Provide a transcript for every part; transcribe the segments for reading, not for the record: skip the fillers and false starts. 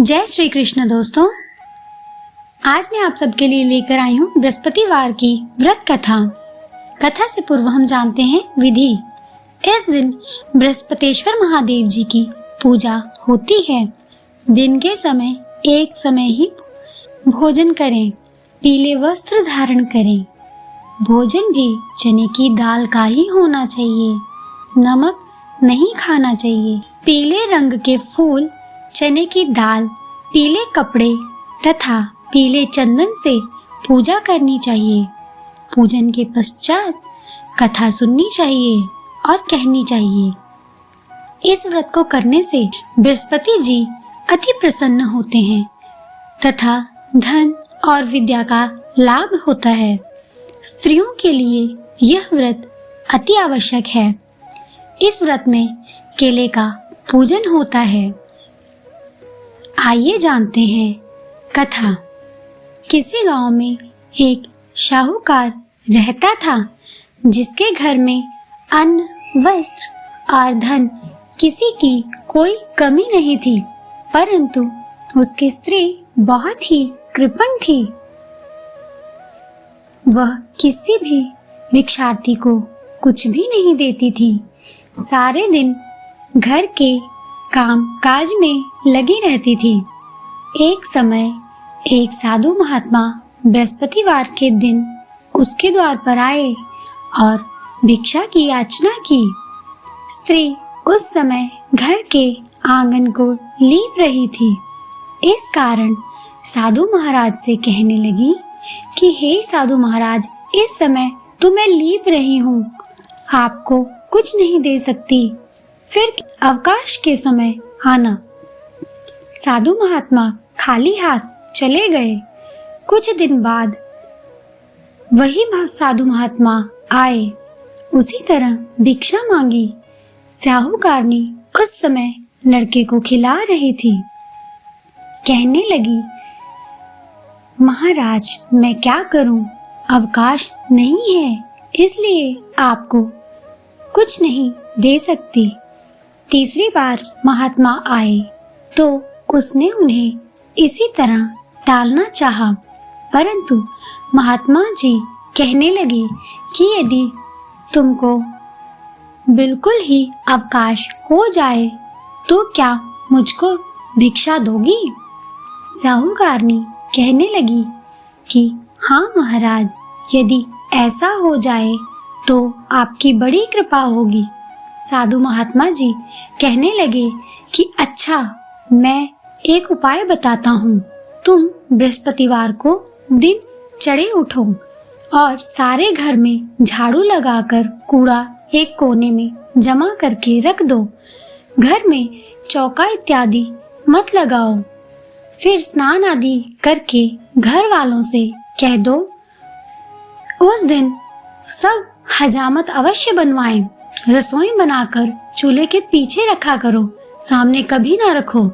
जय श्री कृष्ण दोस्तों, आज मैं आप सबके लिए लेकर आई हूँ बृहस्पतिवार की व्रत कथा। कथा से पूर्व हम जानते हैं विधि। इस दिन बृहस्पतिश्वर महादेव जी की पूजा होती है। दिन के समय एक समय ही भोजन करें, पीले वस्त्र धारण करें। भोजन भी चने की दाल का ही होना चाहिए, नमक नहीं खाना चाहिए। पीले रंग के फूल, चने की दाल, पीले कपड़े तथा पीले चंदन से पूजा करनी चाहिए। पूजन के पश्चात कथा सुननी चाहिए और कहनी चाहिए। इस व्रत को करने से बृहस्पति जी अति प्रसन्न होते हैं तथा धन और विद्या का लाभ होता है। स्त्रियों के लिए यह व्रत अति आवश्यक है। इस व्रत में केले का पूजन होता है। आइए जानते हैं कथा। किसी गांव में एक साहूकार रहता था, जिसके घर में अन्न, वस्त्र और धन किसी की कोई कमी नहीं थी, परंतु उसकी स्त्री बहुत ही कृपण थी। वह किसी भी भिक्षार्थी को कुछ भी नहीं देती थी। सारे दिन घर के काम काज में लगी रहती थी। एक समय एक साधु महात्मा बृहस्पतिवार के दिन उसके द्वार पर आए और भिक्षा की याचना की। स्त्री उस समय घर के आंगन को लीप रही थी। इस कारण साधु महाराज से कहने लगी कि हे साधु महाराज, इस समय तो मैं लीप रही हूँ, आपको कुछ नहीं दे सकती, फिर अवकाश के समय आना। साधु महात्मा खाली हाथ चले गए। कुछ दिन बाद वही साधु महात्मा आए, उसी तरह भिक्षा मांगी। साहूकारनी उस समय लड़के को खिला रही थी। कहने लगी, महाराज मैं क्या करूं, अवकाश नहीं है, इसलिए आपको कुछ नहीं दे सकती। तीसरी बार महात्मा आए तो उसने उन्हें इसी तरह टालना चाहा, परंतु महात्मा जी कहने लगी कि यदि तुमको बिल्कुल ही अवकाश हो जाए तो क्या मुझको भिक्षा दोगी? साहूकारनी कहने लगी कि हाँ महाराज, यदि ऐसा हो जाए तो आपकी बड़ी कृपा होगी। साधु महात्मा जी कहने लगे कि अच्छा, मैं एक उपाय बताता हूँ। तुम बृहस्पतिवार को दिन चढ़े उठो और सारे घर में झाड़ू लगाकर कूड़ा एक कोने में जमा करके रख दो। घर में चौका इत्यादि मत लगाओ। फिर स्नान आदि करके घर वालों से कह दो, उस दिन सब हजामत अवश्य बनवाएं। रसोई बनाकर चूल्हे के पीछे रखा करो, सामने कभी ना रखो।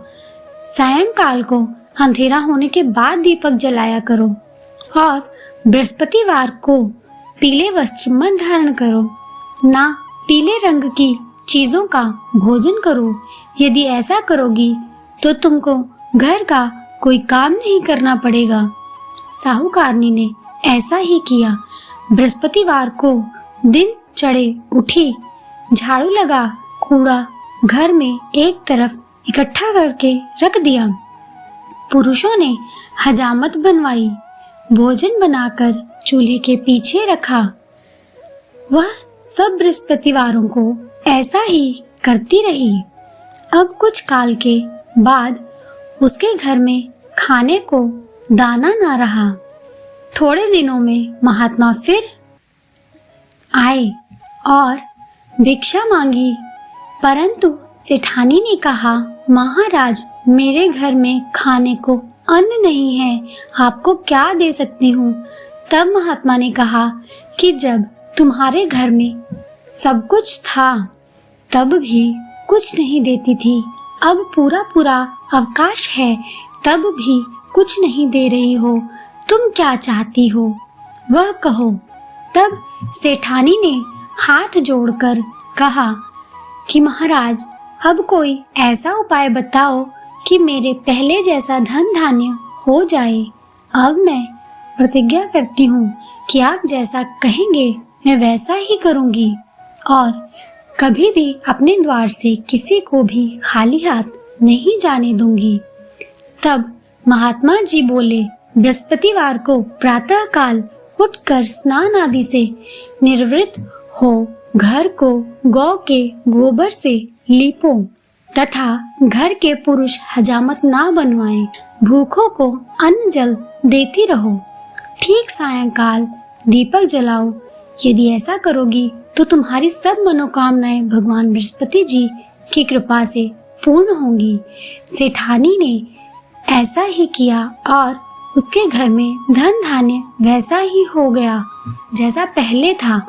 सायंकाल को अंधेरा होने के बाद दीपक जलाया करो और बृहस्पतिवार को पीले वस्त्र मत धारण करो, ना पीले रंग की चीजों का भोजन करो। यदि ऐसा करोगी तो तुमको घर का कोई काम नहीं करना पड़ेगा। साहूकारनी ने ऐसा ही किया। बृहस्पतिवार को दिन चढ़े उठी, झाड़ू लगा कूड़ा घर में एक तरफ इकट्ठा करके रख दिया। पुरुषों ने हजामत बनवाई, भोजन बनाकर चूल्हे के पीछे रखा। वह सब बृहस्पतिवारों को ऐसा ही करती रही। अब कुछ काल के बाद उसके घर में खाने को दाना ना रहा। थोड़े दिनों में महात्मा फिर आए और भिक्षा मांगी, परंतु सेठानी ने कहा, महाराज मेरे घर में खाने को अन्न नहीं है, आपको क्या दे सकती हूँ। तब महात्मा ने कहा कि जब तुम्हारे घर में सब कुछ था तब भी कुछ नहीं देती थी, अब पूरा पूरा अवकाश है तब भी कुछ नहीं दे रही हो, तुम क्या चाहती हो वह कहो। तब सेठानी ने हाथ जोड़कर कहा कि महाराज अब कोई ऐसा उपाय बताओ कि मेरे पहले जैसा धन धान्य हो जाए। अब मैं प्रतिज्ञा करती हूँ कि आप जैसा कहेंगे मैं वैसा ही करूँगी और कभी भी अपने द्वार से किसी को भी खाली हाथ नहीं जाने दूंगी। तब महात्मा जी बोले, बृहस्पतिवार को प्रातः काल उठकर स्नान आदि से निवृत्त हो घर को गौ के गोबर से लीपो तथा घर के पुरुष हजामत ना बनवाएं। भूखों को अन्न जल देती रहो। ठीक सायंकाल दीपक जलाओ। यदि ऐसा करोगी तो तुम्हारी सब मनोकामनाएं भगवान बृहस्पति जी की कृपा से पूर्ण होंगी। सेठानी ने ऐसा ही किया और उसके घर में धन धान्य वैसा ही हो गया जैसा पहले था।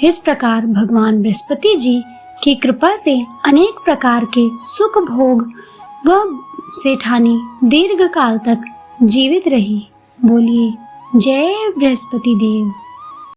इस प्रकार भगवान बृहस्पति जी की कृपा से अनेक प्रकार के सुख भोग वह सेठानी दीर्घ काल तक जीवित रही। बोलिए जय बृहस्पति देव।